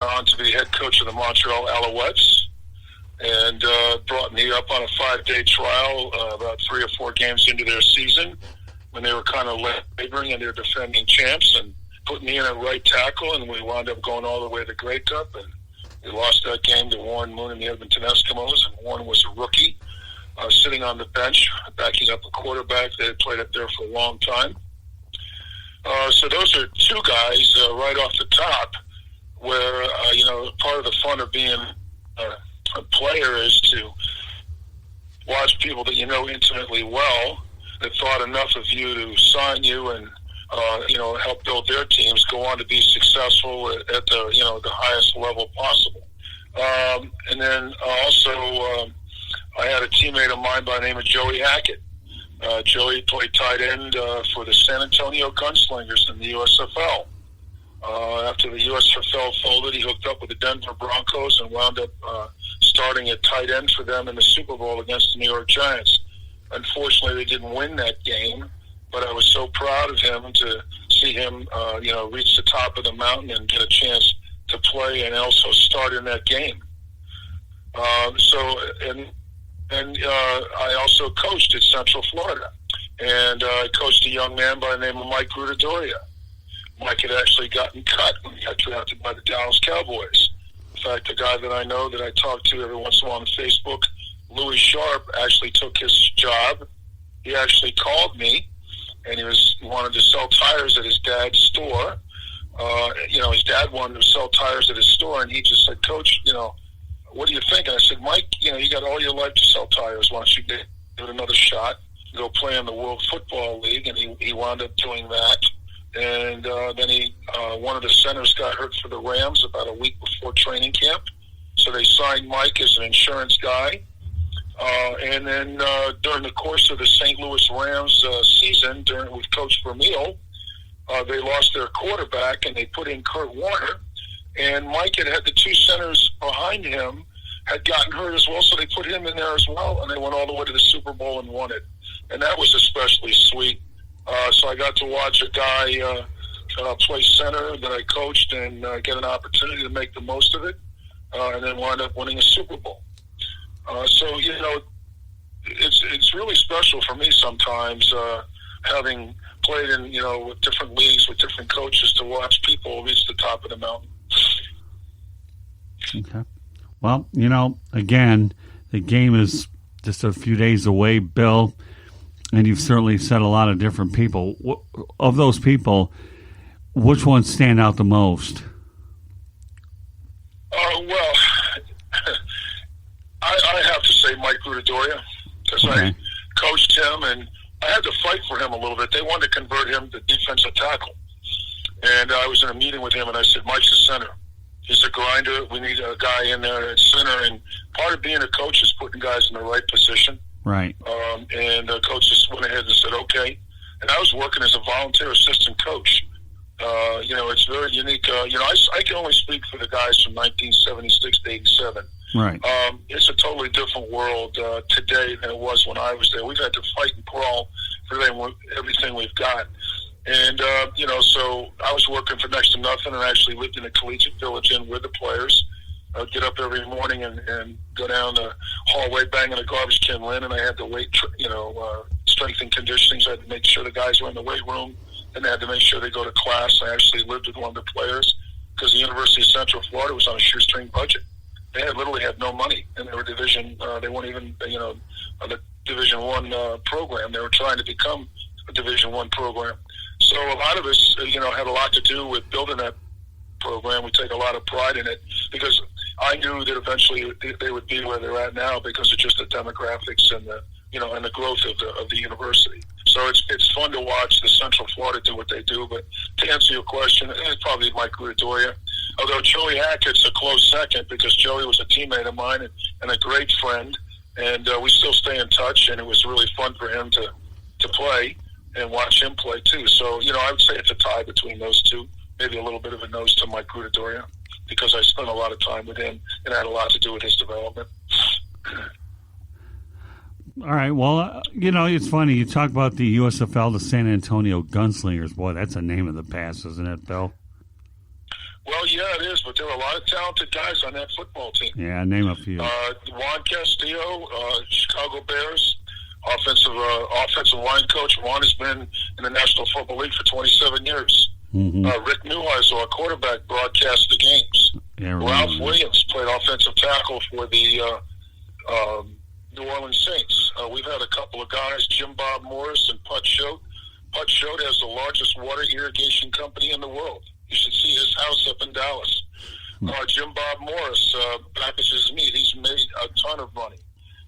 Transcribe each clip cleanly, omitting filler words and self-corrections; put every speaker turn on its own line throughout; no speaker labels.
on to be head coach of the Montreal Alouettes, and brought me up on a 5-day trial about 3 or 4 games into their season when they were kind of laboring and they're defending champs, and put me in at right tackle, and we wound up going all the way to the Grey Cup, and we lost that game to Warren Moon and the Edmonton Eskimos, and Warren was a rookie sitting on the bench backing up a quarterback that had played up there for a long time. So those are 2 guys right off the top where, part of the fun of being a player is to watch people that you know intimately well that thought enough of you to sign you and help build their teams, go on to be successful at the highest level possible. And then also I had a teammate of mine by the name of Joey Hackett. Joey played tight end for the San Antonio Gunslingers in the USFL. After the USFL folded, he hooked up with the Denver Broncos and wound up starting at tight end for them in the Super Bowl against the New York Giants. Unfortunately, they didn't win that game, but I was so proud of him to see him, reach the top of the mountain and get a chance to play and also start in that game. I also coached at Central Florida, and I coached a young man by the name of Mike Grudadoria. Mike had actually gotten cut when he got drafted by the Dallas Cowboys. In fact, a guy that I know that I talk to every once in a while on Facebook, Louis Sharp, actually took his job. He actually called me, and he wanted to sell tires at his dad's store. His dad wanted to sell tires at his store, and he just said, "Coach, what do you think?" And I said, "Mike, you got all your life to sell tires. Why don't you give it another shot, go play in the World Football League?" And he wound up doing that. And then one of the centers got hurt for the Rams about a week before training camp. So they signed Mike as an insurance guy. And then during the course of the St. Louis Rams season, with Coach Vermeil, they lost their quarterback and they put in Kurt Warner. And Mike had the 2 centers behind him had gotten hurt as well, so they put him in there as well, and they went all the way to the Super Bowl and won it. And that was especially sweet. So I got to watch a guy play center that I coached and get an opportunity to make the most of it, and then wind up winning a Super Bowl. It's really special for me sometimes, having played in with different leagues with different coaches, to watch people reach the top of the mountain.
Okay. Well, again, the game is just a few days away, Bill, and you've certainly said a lot of different people. Of those people, which ones stand out the most?
Well, I have to say Mike Grudadoria, because I coached him, and I had to fight for him a little bit. They wanted to convert him to defensive tackle. And I was in a meeting with him, and I said, "Mike's a center. He's a grinder. We need a guy in there at center." And part of being a coach is putting guys in the right position.
Right.
And the coach just went ahead and said, "Okay." And I was working as a volunteer assistant coach. It's very unique. I can only speak for the guys from 1976 to 87.
Right.
It's a totally different world today than it was when I was there. We've had to fight and crawl for everything we've got. And, so I was working for next to nothing and actually lived in a collegiate village inn with the players. I'd get up every morning and go down the hallway banging a garbage can lid, and I had to wait, strength and conditioning. So I had to make sure the guys were in the weight room, and I had to make sure they go to class. I actually lived with one of the players because the University of Central Florida was on a shoestring budget. They literally had no money, and they were they weren't even, the Division I program. They were trying to become a Division I program. So a lot of us, had a lot to do with building that program. We take a lot of pride in it because I knew that eventually they would be where they're at now because of just the demographics and the growth of the university. So it's fun to watch the Central Florida do what they do. But to answer your question, it's probably Mike Grudadoria. Although Joey Hackett's a close second because Joey was a teammate of mine and a great friend, and we still stay in touch. And it was really fun for him to play and watch him play too. So I would say it's a tie between those two. Maybe a little bit of a nose to Mike Grudadoria because I spent a lot of time with him and had a lot to do with his development.
All right. Well, it's funny. You talk about the USFL, the San Antonio Gunslingers. Boy, that's a name of the past, isn't it, Bill?
Well, yeah, it is, but there are a lot of talented guys on that football team.
Yeah, name a few.
Juan Castillo, Chicago Bears, offensive line coach. Juan has been in the National Football League for 27 years.
Mm-hmm.
Rick Neuheisel, our quarterback, broadcast the games.
Yeah,
Ralph Williams played offensive tackle for the New Orleans Saints. We've had a couple of guys, Jim Bob Morris and Put Choate. Put Choate has the largest water irrigation company in the world. You should see his house up in Dallas. Jim Bob Morris packages meat. He's made a ton of money.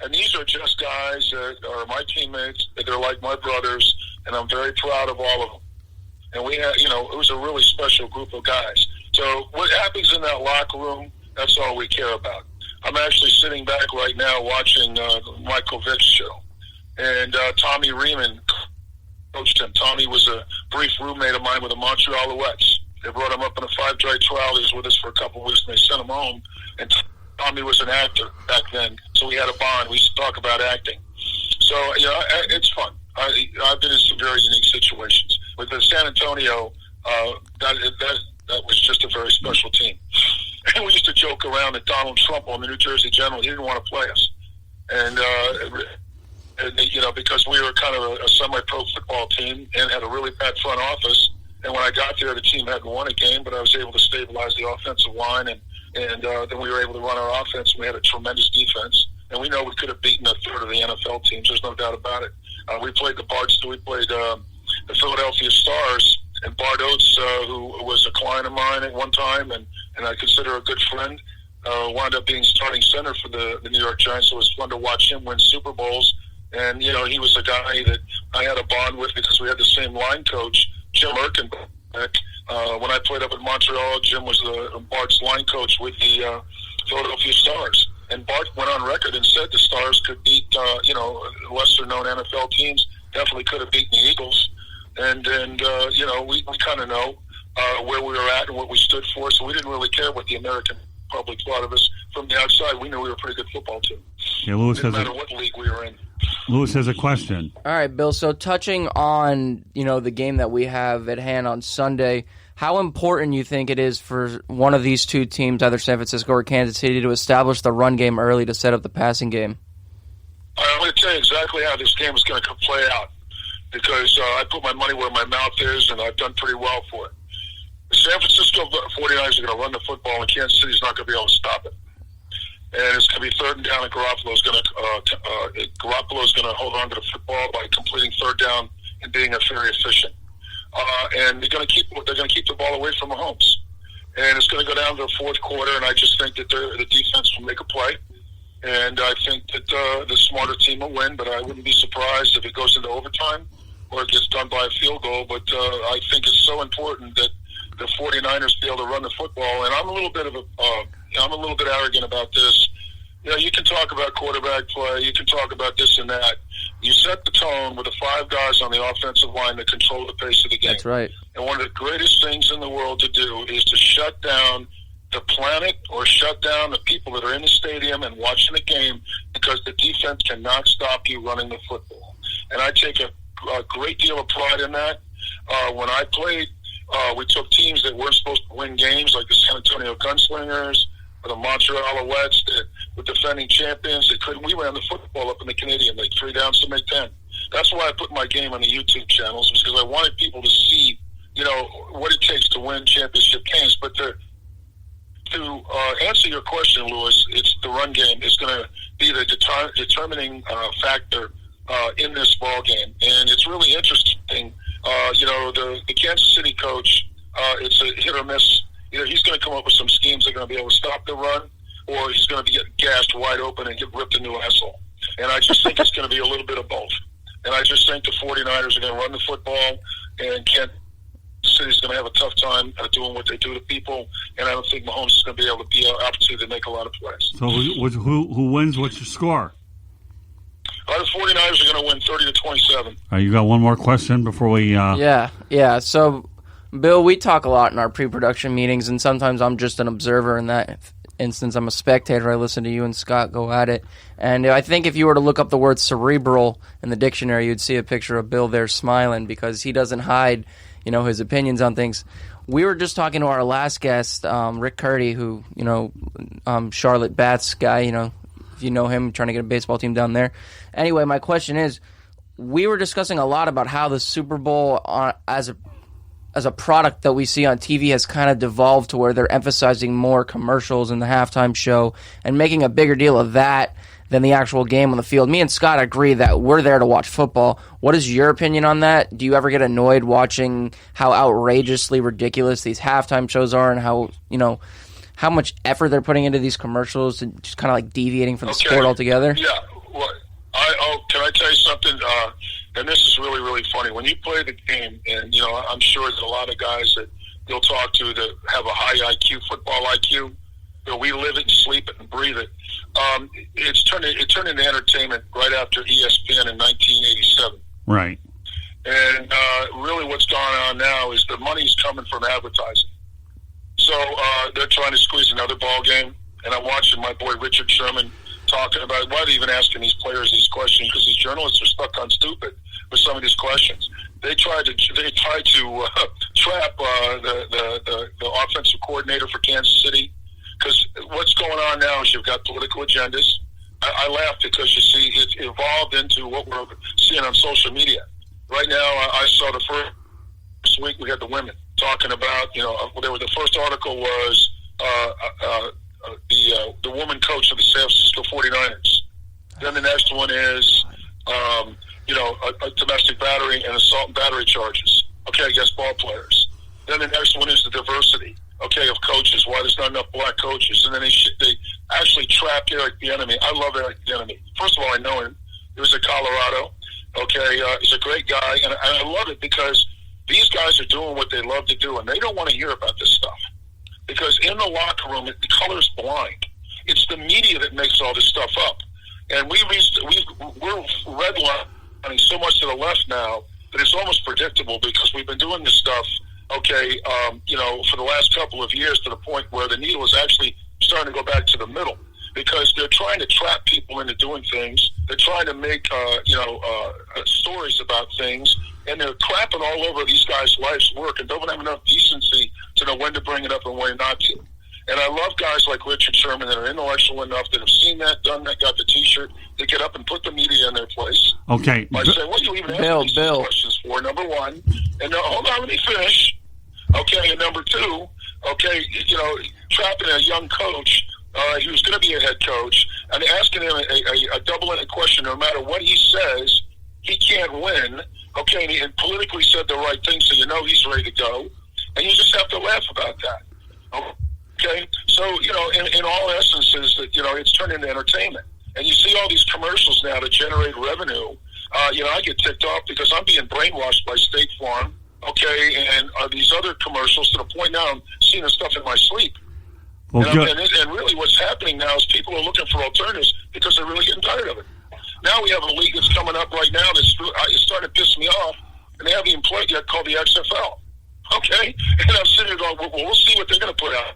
And these are just guys that are my teammates. They're like my brothers, and I'm very proud of all of them. And we had, it was a really special group of guys. So what happens in that locker room, that's all we care about. I'm actually sitting back right now watching the Michael Vick's show. And Tommy Riemann coached him. Tommy was a brief roommate of mine with the Montreal Alouettes. They brought him up in a 5-day trial. He was with us for a couple of weeks, and they sent him home. And Tommy was an actor back then, so we had a bond. We used to talk about acting. So, it's fun. I've been in some very unique situations. With the San Antonio, that was just a very special team. And we used to joke around that Donald Trump on the New Jersey General, he didn't want to play us. And because we were kind of a semi-pro football team and had a really bad front office. And when I got there, the team hadn't won a game, but I was able to stabilize the offensive line, and then we were able to run our offense. We had a tremendous defense, and we know we could have beaten a third of the NFL teams. There's no doubt about it. We played the Philadelphia Stars, and Bart Oates, who was a client of mine at one time, and I consider a good friend, wound up being starting center for the New York Giants. So it was fun to watch him win Super Bowls. And, he was a guy that I had a bond with because we had the same line coach, Jim Erkenbeck. When I played up in Montreal, Jim was Bart's line coach with the Philadelphia Stars. And Bart went on record and said the Stars could beat, lesser-known NFL teams, definitely could have beaten the Eagles. And we kind of know where we were at and what we stood for, so we didn't really care what the American public thought of us. From the outside, we knew we were a pretty good football team.
Yeah, Lewis
didn't matter what league we were in.
Lewis has a question.
All right, Bill. So touching on, the game that we have at hand on Sunday, how important you think it is for one of these two teams, either San Francisco or Kansas City, to establish the run game early to set up the passing game?
I'm going to tell you exactly how this game is going to play out because I put my money where my mouth is, and I've done pretty well for it. The San Francisco 49ers are going to run the football, and Kansas City's not going to be able to stop it. And it's going to be 3rd and down, and Garoppolo's going to hold on to the football by completing 3rd down and being very efficient. And they're going to keep the ball away from Mahomes. And it's going to go down to the 4th quarter, and I just think that the defense will make a play. And I think that the smarter team will win, but I wouldn't be surprised if it goes into overtime or it gets done by a field goal. But I think it's so important that the 49ers be able to run the football. And I'm a little bit arrogant about this. You can talk about quarterback play. You can talk about this and that. You set the tone with the 5 guys on the offensive line that control the pace of the game.
That's right.
And one of the greatest things in the world to do is to shut down the planet or shut down the people that are in the stadium and watching the game because the defense cannot stop you running the football. And I take a great deal of pride in that. When I played, we took teams that weren't supposed to win games, like the San Antonio Gunslingers or the Montreal Alouettes that were defending champions. We ran the football up in the Canadian League, 3 downs to make 10. That's why I put my game on the YouTube channels, because I wanted people to see, what it takes to win championship games. But to answer your question, Lewis, it's the run game is going to be the determining factor in this ball game, and it's really interesting. The Kansas City coach, it's a hit or miss. Either he's going to come up with some schemes that are going to be able to stop the run, or he's going to be gassed wide open and get ripped a new asshole. And I just think it's going to be a little bit of both. And I just think the 49ers are going to run the football, and Kansas City's going to have a tough time doing what they do to people. And I don't think Mahomes is going to be able to be an opportunity to make a lot of plays.
So who wins? What's your score?
The 49ers are going to win 30-27.
You got one more question before we...
Yeah. So, Bill, we talk a lot in our pre-production meetings, and sometimes I'm just an observer in that instance. I'm a spectator. I listen to you and Scott go at it. And I think if you were to look up the word cerebral in the dictionary, you'd see a picture of Bill there smiling because he doesn't hide, his opinions on things. We were just talking to our last guest, Rick Curdy, who, Charlotte Bats guy, if you know him, trying to get a baseball team down there. Anyway, my question is, we were discussing a lot about how the Super Bowl as a product that we see on TV has kind of devolved to where they're emphasizing more commercials in the halftime show and making a bigger deal of that than the actual game on the field. Me and Scott agree that we're there to watch football. What is your opinion on that? Do you ever get annoyed watching how outrageously ridiculous these halftime shows are and how much effort they're putting into these commercials and just kind of like deviating from the sport altogether?
Yeah. Well, can I tell you something? And this is really, really funny. When you play the game, and, I'm sure there's a lot of guys that you'll talk to that have a high IQ, football IQ. We live it and sleep it and breathe it. It turned into entertainment right after ESPN in 1987.
Right.
And really what's going on now is the money's coming from advertising. So they're trying to squeeze another ball game. And I'm watching my boy Richard Sherman talking about, why are they even asking these players these questions? Because these journalists are stuck on stupid with some of these questions. They tried to trap the offensive coordinator for Kansas City. Because what's going on now is you've got political agendas. I laugh because you see it's evolved into what we're seeing on social media. Right now, I saw the first week we had the women talking about, the first article was the woman coach of the San Francisco 49ers. Then the next one is, a domestic battery and assault and battery charges, against ball players. Then the next one is the diversity. Of coaches, why there's not enough black coaches. And then they actually trapped Eric Bieniemy. I love Eric Bieniemy. First of all, I know him. He was at Colorado. He's a great guy. And I love it because these guys are doing what they love to do, and they don't want to hear about this stuff. Because in the locker room, the color's blind. It's the media that makes all this stuff up. And we're redlining so much to the left now that it's almost predictable because we've been doing this stuff for the last couple of years to the point where the needle is actually starting to go back to the middle because they're trying to trap people into doing things. They're trying to make, stories about things, and they're crapping all over these guys' life's work and don't have enough decency to know when to bring it up and when not to. And I love guys like Richard Sherman that are intellectual enough that have seen that, done that, got the T-shirt. They get up and put the media in their place.
Okay.
By saying, what do you even ask these questions for, number one? And hold on, let me finish. And number two, trapping a young coach who's going to be a head coach and asking him a double-ended question. No matter what he says, he can't win. And he politically said the right thing, so he's ready to go. And you just have to laugh about that. So, in all essences, that it's turned into entertainment. And you see all these commercials now to generate revenue. I get ticked off because I'm being brainwashed by State Farm. And these other commercials to the point now I'm seeing this stuff in my sleep.
Well,
and really what's happening now is people are looking for alternatives because they're really getting tired of it. Now we have a league that's coming up right now that's starting to piss me off, and they haven't even played yet, called the XFL. And I'm sitting there going, well, we'll see what they're going to put out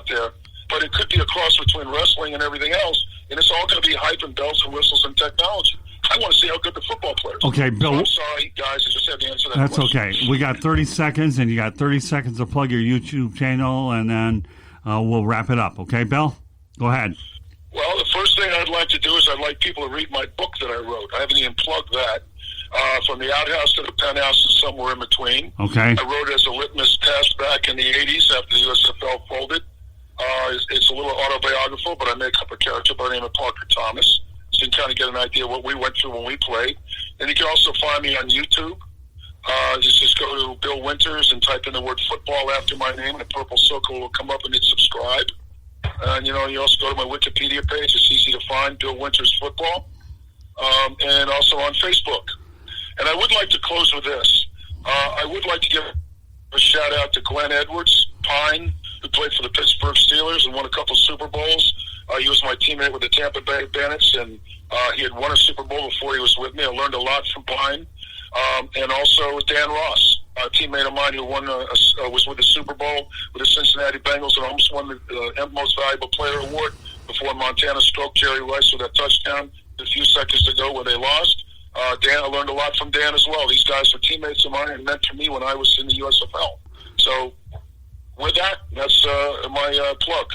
there. But it could be a cross between wrestling and everything else, and it's all going to be hype and bells and whistles and technology. I want to see how good the football players are.
Okay, Bill.
So I'm sorry, guys. I just had to answer that question.
That's okay. We got 30 seconds, and you got 30 seconds to plug your YouTube channel, and then we'll wrap it up. Okay, Bill? Go ahead.
Well, the first thing I'd like to do is I'd like people to read my book that I wrote. I haven't even plugged that. From the outhouse to the penthouse and somewhere in between.
Okay.
I wrote it as a litmus test back in the 80s after the USFL folded. It's a little autobiographical, but I make up a character by the name of Parker Thomas. So you can kind of get an idea of what we went through when we played. And you can also find me on YouTube. Just go to Bill Winters and type in the word football after my name, and a purple circle will come up and hit subscribe. And, you also go to my Wikipedia page. It's easy to find, Bill Winters Football. And also on Facebook. And I would like to close with this. I would like to give a shout-out to Glenn Edwards, Pine, who played for the Pittsburgh Steelers and won a couple Super Bowls. He was my teammate with the Tampa Bay Bandits, and he had won a Super Bowl before he was with me. I learned a lot from Pine. And also Dan Ross, a teammate of mine who was with the Super Bowl with the Cincinnati Bengals and almost won the Most Valuable Player Award before Montana stroked Jerry Rice with that touchdown a few seconds ago where they lost. Dan, I learned a lot from Dan as well. These guys were teammates of mine and meant for me when I was in the USFL. So with that, that's my plug.